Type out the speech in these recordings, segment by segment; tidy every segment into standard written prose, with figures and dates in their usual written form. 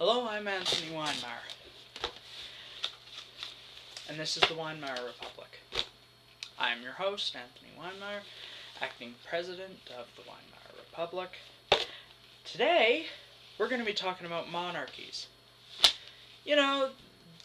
Hello, I'm Anthony Weinmeier, and this is the Weinmeier Republic. I am your host, Anthony Weinmeier, acting president of the Weinmeier Republic. Today, we're going to be talking about monarchies. You know,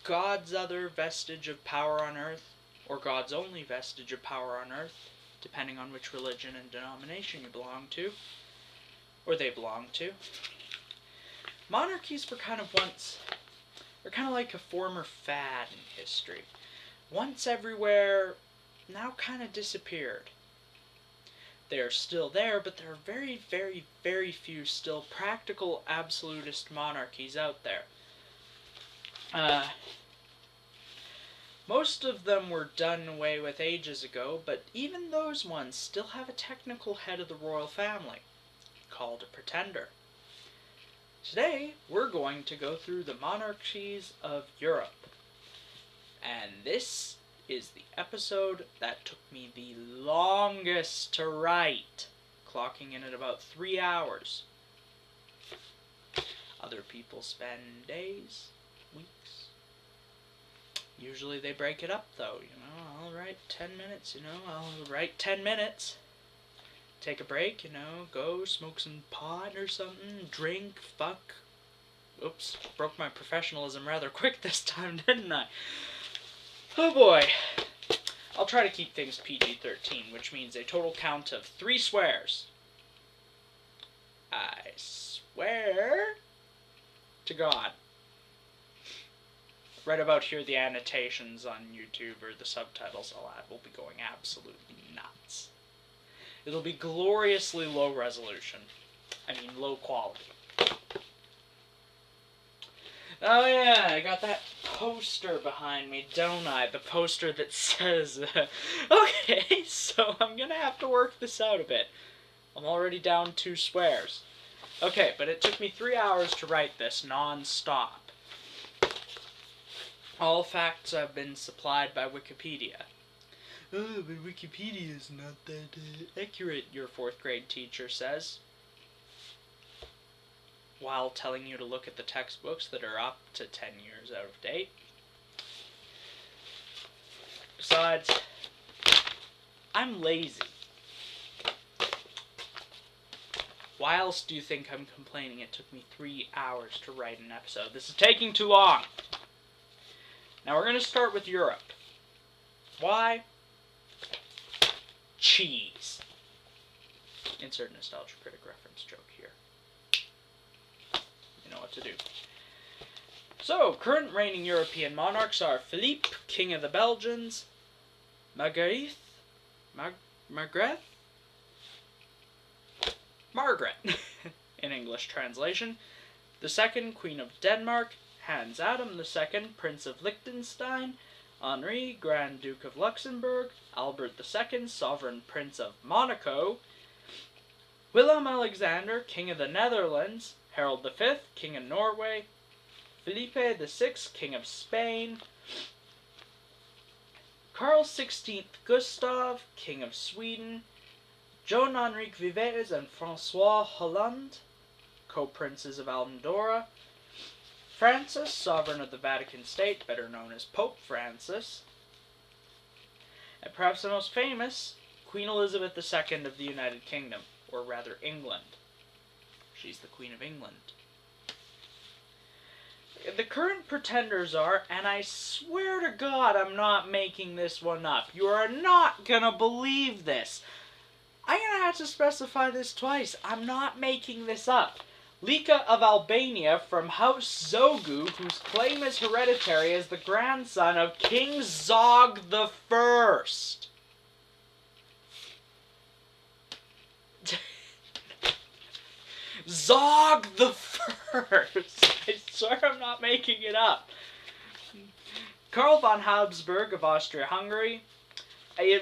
God's other vestige of power on earth, or God's only vestige of power on earth, depending on which religion and denomination you belong to, or they belong to. Monarchies were kind of like a former fad in history. Once everywhere, now kind of disappeared. They are still there, but there are very, very, very few still practical absolutist monarchies out there. Most of them were done away with ages ago, but even those ones still have a technical head of the royal family, called a pretender. Today, we're going to go through the monarchies of Europe. And this is the episode that took me the longest to write, clocking in at about 3 hours. Other people spend days, weeks. Usually they break it up, though. I'll write 10 minutes, I'll write 10 minutes. Take a break, go smoke some pot or something, drink, fuck. Oops, broke my professionalism rather quick this time, didn't I? Oh boy. I'll try to keep things PG-13, which means a total count of 3 swears. I swear to God. Right about here, the annotations on YouTube or the subtitles I'll add will be going absolutely nuts. It'll be gloriously low resolution. Low quality. Oh yeah, I got that poster behind me, don't I? The poster that says, okay, so I'm gonna have to work this out a bit. I'm already down 2 swears. Okay, but it took me 3 hours to write this non-stop. All facts have been supplied by Wikipedia. Oh, but Wikipedia is not that accurate, your 4th grade teacher says, while telling you to look at the textbooks that are up to 10 years out of date. Besides, I'm lazy. Why else do you think I'm complaining it took me 3 hours to write an episode? This is taking too long. Now we're going to start with Europe. Why? Cheese. Insert Nostalgia Critic reference joke here. You know what to do. So, current reigning European monarchs are Philippe, King of the Belgians, Margaret in English translation, the second Queen of Denmark, Hans Adam II, Prince of Liechtenstein, Henri, Grand Duke of Luxembourg, Albert II, Sovereign Prince of Monaco, Willem Alexander, King of the Netherlands, Harold V, King of Norway, Felipe VI, King of Spain, Carl XVI Gustav, King of Sweden, Joan-Henrique Vives and François Hollande, co-princes of Andorra, Francis, Sovereign of the Vatican State, better known as Pope Francis, and perhaps the most famous, Queen Elizabeth II of the United Kingdom, or rather England. She's the Queen of England. The current pretenders are, and I swear to God I'm not making this one up, you are not gonna believe this. I'm gonna have to specify this twice. I'm not making this up. Lika of Albania from House Zogu, whose claim is hereditary as the grandson of King Zog the First. Zog the First! I swear I'm not making it up. Karl von Habsburg of Austria-Hungary. I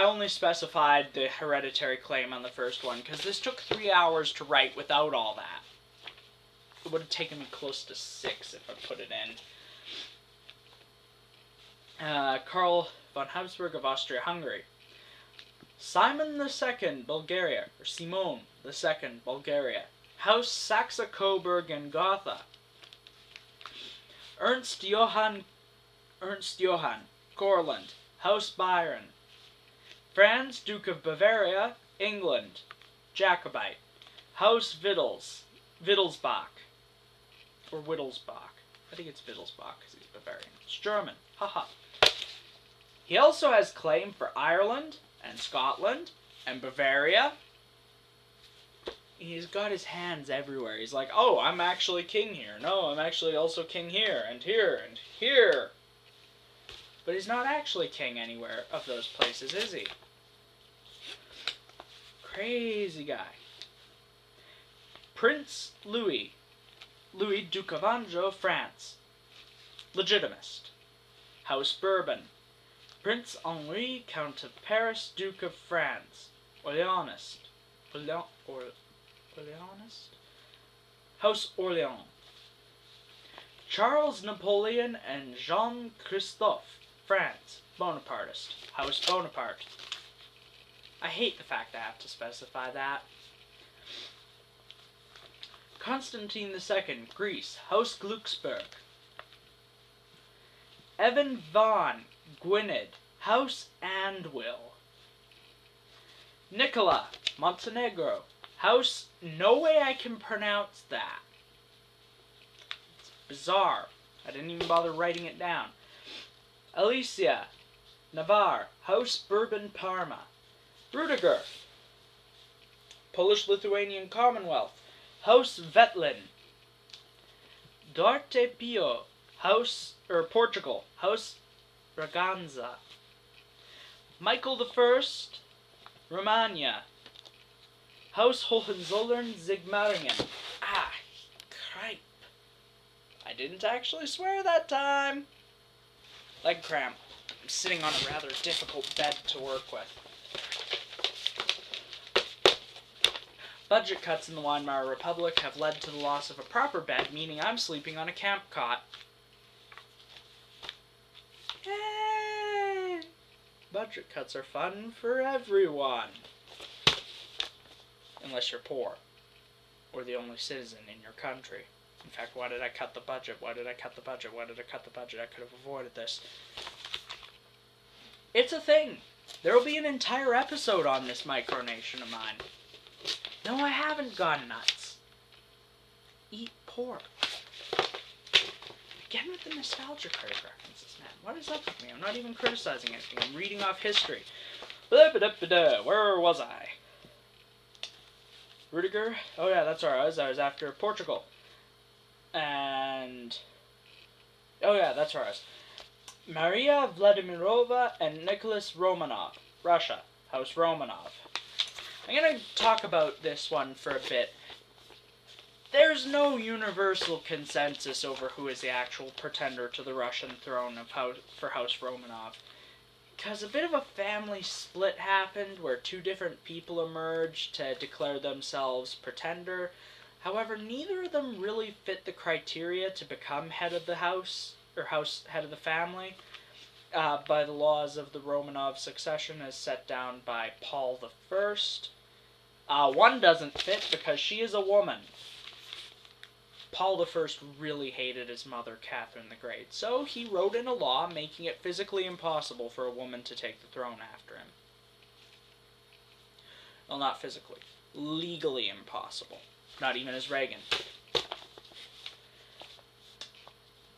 only specified the hereditary claim on the first one, because this took 3 hours to write without all that. It would have taken me close to 6 if I put it in. Karl von Habsburg of Austria-Hungary. Simon II, Bulgaria, or Simon II, Bulgaria. House Saxe-Coburg and Gotha. Ernst Johann Courland, House Byron. Franz, Duke of Bavaria, England, Jacobite. House Wittelsbach. Or Wittelsbach. I think it's Wittelsbach because he's Bavarian. It's German. Haha. He also has claim for Ireland and Scotland and Bavaria. He's got his hands everywhere. He's like, oh, I'm actually king here. No, I'm actually also king here and here and here. But he's not actually king anywhere of those places, is he? Crazy guy. Prince Louis, Duke of Anjou, France. Legitimist. House Bourbon. Prince Henri, Count of Paris, Duke of France. Orleanist. Orleanist? House Orleans. Charles Napoleon and Jean-Christophe, France. Bonapartist. House Bonaparte. I hate the fact I have to specify that. Constantine II, Greece. House Glucksburg. Evan von Gwynedd, House Andwil. Nicola, Montenegro, House, no way I can pronounce that. It's bizarre. I didn't even bother writing it down. Alicia, Navarre, House Bourbon Parma. Rudiger, Polish-Lithuanian Commonwealth, House Vetlin. Duarte Pio, Portugal, House Braganza. Michael I, Romagna, House Hohenzollern-Sigmaringen. Ah, cripe. I didn't actually swear that time. Leg cramp. I'm sitting on a rather difficult bed to work with. Budget cuts in the Weimar Republic have led to the loss of a proper bed, meaning I'm sleeping on a camp cot. Yay! Budget cuts are fun for everyone. Unless you're poor. Or the only citizen in your country. In fact, why did I cut the budget? Why did I cut the budget? Why did I cut the budget? I could have avoided this. It's a thing. There will be an entire episode on this micronation of mine. No, I haven't gone nuts. Eat pork. Again with the nostalgia card references, man. What is up with me? I'm not even criticizing anything. I'm reading off history. Where was I? Rudiger? Oh yeah, that's where I was. I was after Portugal. And... oh yeah, that's where I was. Maria Vladimirova and Nicholas Romanov. Russia. House Romanov. I'm going to talk about this one for a bit. There's no universal consensus over who is the actual pretender to the Russian throne for House Romanov. Because a bit of a family split happened where two different people emerged to declare themselves pretender. However, neither of them really fit the criteria to become head of the house, or head of the family, by the laws of the Romanov succession as set down by Paul I. One doesn't fit because she is a woman. Paul I really hated his mother, Catherine the Great, so he wrote in a law making it physically impossible for a woman to take the throne after him. Well, not physically. Legally impossible. Not even as Reagan.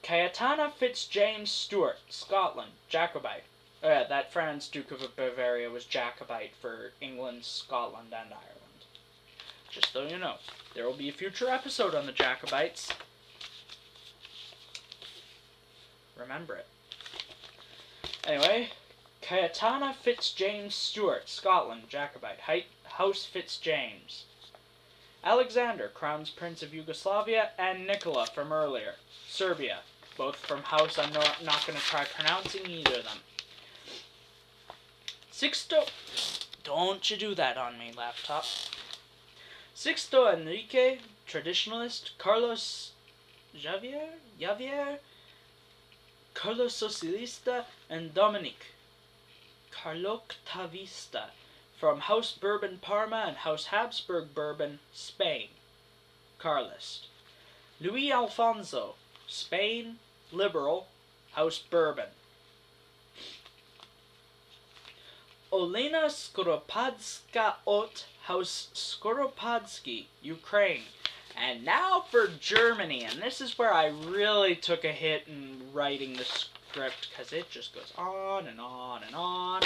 Cayetana Fitzjames Stuart, Scotland, Jacobite. That Franz, Duke of Bavaria, was Jacobite for England, Scotland, and Ireland. Just so you know. There will be a future episode on the Jacobites. Remember it. Anyway, Cayetana Fitzjames Stuart, Scotland, Jacobite. House Fitzjames. Alexander, Crown's Prince of Yugoslavia, and Nicola from earlier. Serbia. Both from House I'm not going to try pronouncing either of them. Sixto... Don't you do that on me, laptop. Sixto Enrique, traditionalist. Carlos Javier, Carlos Socialista, and Dominic Carloctavista from House Bourbon Parma and House Habsburg Bourbon, Spain. Carlist. Luis Alfonso, Spain, Liberal, House Bourbon. Olena Skoropadska Ot, House Skoropadsky, Ukraine. And now for Germany, and this is where I really took a hit in writing the script, because it just goes on and on and on.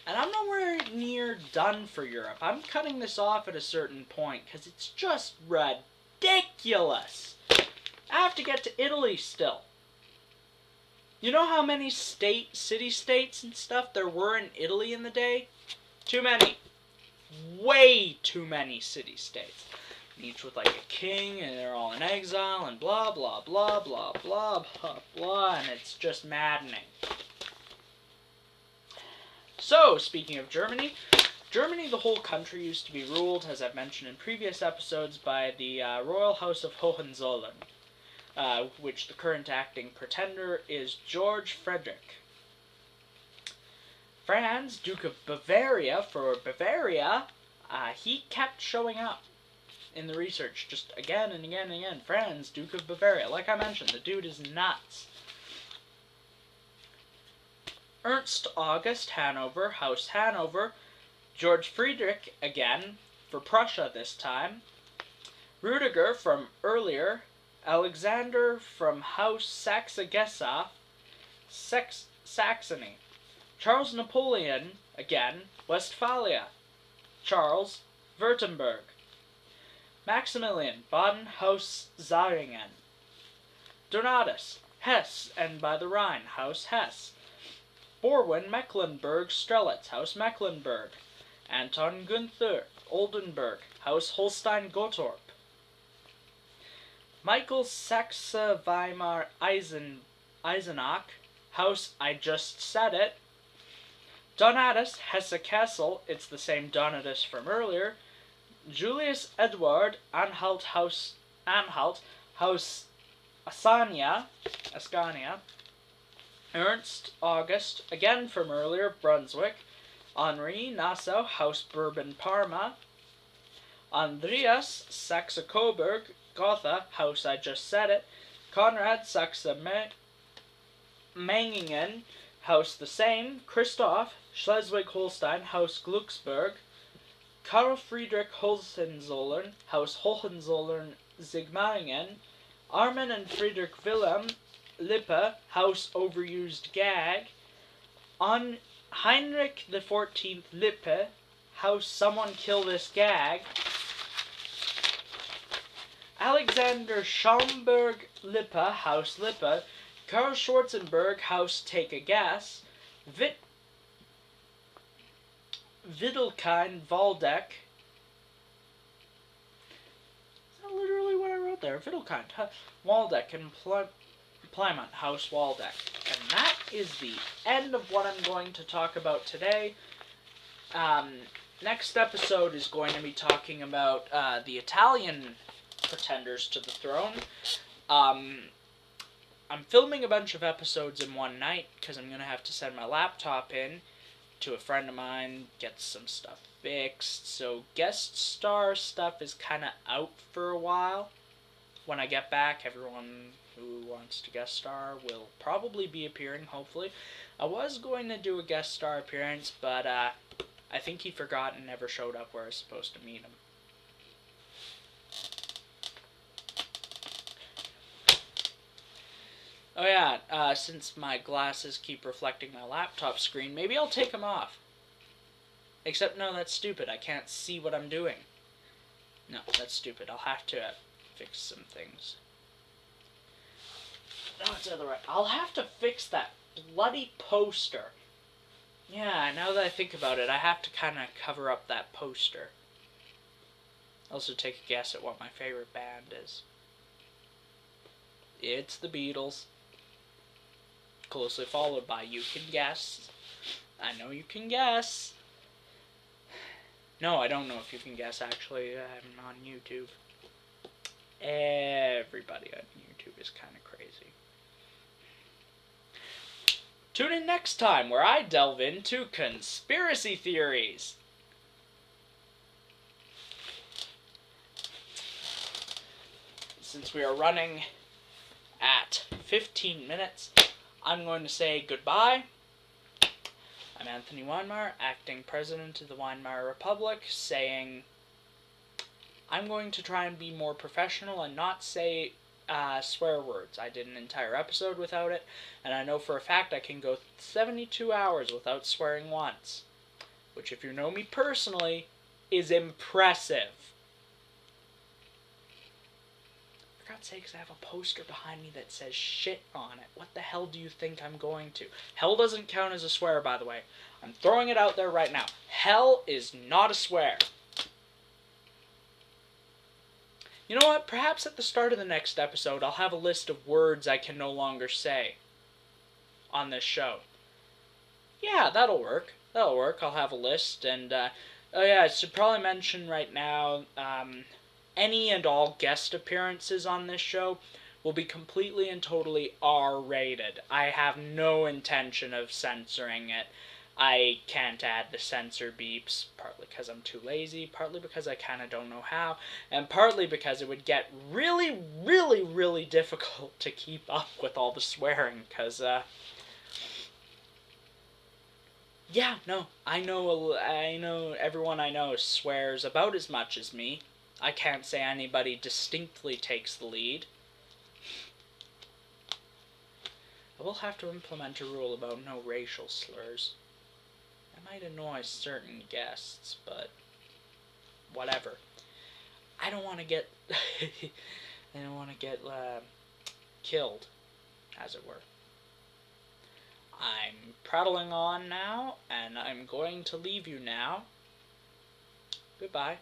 And I'm nowhere near done for Europe. I'm cutting this off at a certain point, because it's just ridiculous. I have to get to Italy still. You know how many city-states and stuff there were in Italy in the day? Too many. Way too many city-states. Each with like a king, and they're all in exile, and blah, blah, blah, blah, blah, blah, blah, and it's just maddening. So, speaking of Germany, the whole country used to be ruled, as I've mentioned in previous episodes, by the Royal House of Hohenzollern, which the current acting pretender is George Frederick. Franz, Duke of Bavaria, for Bavaria, he kept showing up in the research, just again and again and again. Franz, Duke of Bavaria. Like I mentioned, the dude is nuts. Ernst August, Hanover, House Hanover. George Friedrich, again, for Prussia this time. Rudiger from earlier. Alexander from House Saxe-Gessaph, Saxony. Charles Napoleon, again, Westphalia. Charles, Württemberg. Maximilian, Baden, House Zähringen. Donatus, Hesse, and by the Rhine, House Hesse. Borwin, Mecklenburg, Strelitz, House Mecklenburg. Anton Günther, Oldenburg, House Holstein-Gottorp. Michael Saxe-Weimar Eisenach, House I Just Said It. Donatus, Hesse-Kassel, it's the same Donatus from earlier. Julius Eduard, Anhalt, House Ascania. Ernst August, again from earlier, Brunswick. Henri, Nassau, House Bourbon-Parma. Andreas, Saxe-Coburg, Gotha, House I Just Said It. Conrad, Saxe-Meiningen, House the same. Christoph, Schleswig-Holstein, House Glücksburg. Karl Friedrich Hohenzollern, House Hohenzollern-Sigmaringen. Armin and Friedrich Wilhelm, Lippe, House Overused Gag. On Heinrich XIV, Lippe, House Someone Kill This Gag. Alexander Schaumburg, Lippe, House Lippe. Karl Schwarzenberg, House Take a Guess. Widelkind, Waldeck. Is that literally what I wrote there? Widelkind, Waldeck, and Plymouth, House Waldeck. And that is the end of what I'm going to talk about today. Next episode is going to be talking about the Italian pretenders to the throne. I'm filming a bunch of episodes in one night because I'm going to have to send my laptop in to a friend of mine, get some stuff fixed. So guest star stuff is kind of out for a while. When I get back, everyone who wants to guest star will probably be appearing, hopefully. I was going to do a guest star appearance, but I think he forgot and never showed up where I was supposed to meet him. Oh yeah, since my glasses keep reflecting my laptop screen, maybe I'll take them off. Except, no, that's stupid. I can't see what I'm doing. No, that's stupid. I'll have to fix some things. No, it's the other way. I'll have to fix that bloody poster. Yeah, now that I think about it, I have to kind of cover up that poster. Also take a guess at what my favorite band is. It's the Beatles. Closely followed by You Can Guess. I know you can guess. No, I don't know if you can guess, actually. I'm on YouTube. Everybody on YouTube is kind of crazy. Tune in next time where I delve into conspiracy theories. Since we are running at 15 minutes, I'm going to say goodbye. I'm Anthony Weinmeier, acting president of the Weimar Republic, saying I'm going to try and be more professional and not say swear words. I did an entire episode without it, and I know for a fact I can go 72 hours without swearing once, which, if you know me personally, is impressive. For God's sakes, I have a poster behind me that says shit on it. What the hell do you think I'm going to? Hell doesn't count as a swear, by the way. I'm throwing it out there right now. Hell is not a swear. You know what? Perhaps at the start of the next episode, I'll have a list of words I can no longer say on this show. Yeah, that'll work. That'll work. I'll have a list. And, oh yeah, I should probably mention right now, any and all guest appearances on this show will be completely and totally R-rated. I have no intention of censoring it. I can't add the censor beeps, partly because I'm too lazy, partly because I kind of don't know how, and partly because it would get really, really, really difficult to keep up with all the swearing, because, yeah, no, I know everyone I know swears about as much as me. I can't say anybody distinctly takes the lead. I will have to implement a rule about no racial slurs. It might annoy certain guests, but whatever. I don't want to get killed, as it were. I'm prattling on now, and I'm going to leave you now. Goodbye.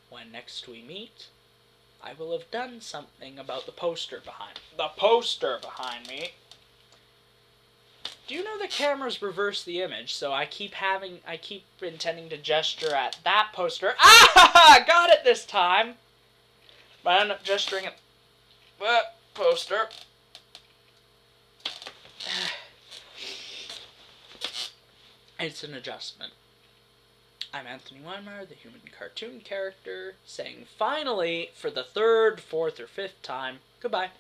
When next we meet, I will have done something about the poster behind me. Do you know the cameras reverse the image, so I keep intending to gesture at that poster. Ah! Got it this time! But I end up gesturing at that poster. It's an adjustment. I'm Anthony Weinmeier, the human cartoon character, saying finally, for the third, fourth, or fifth time, goodbye.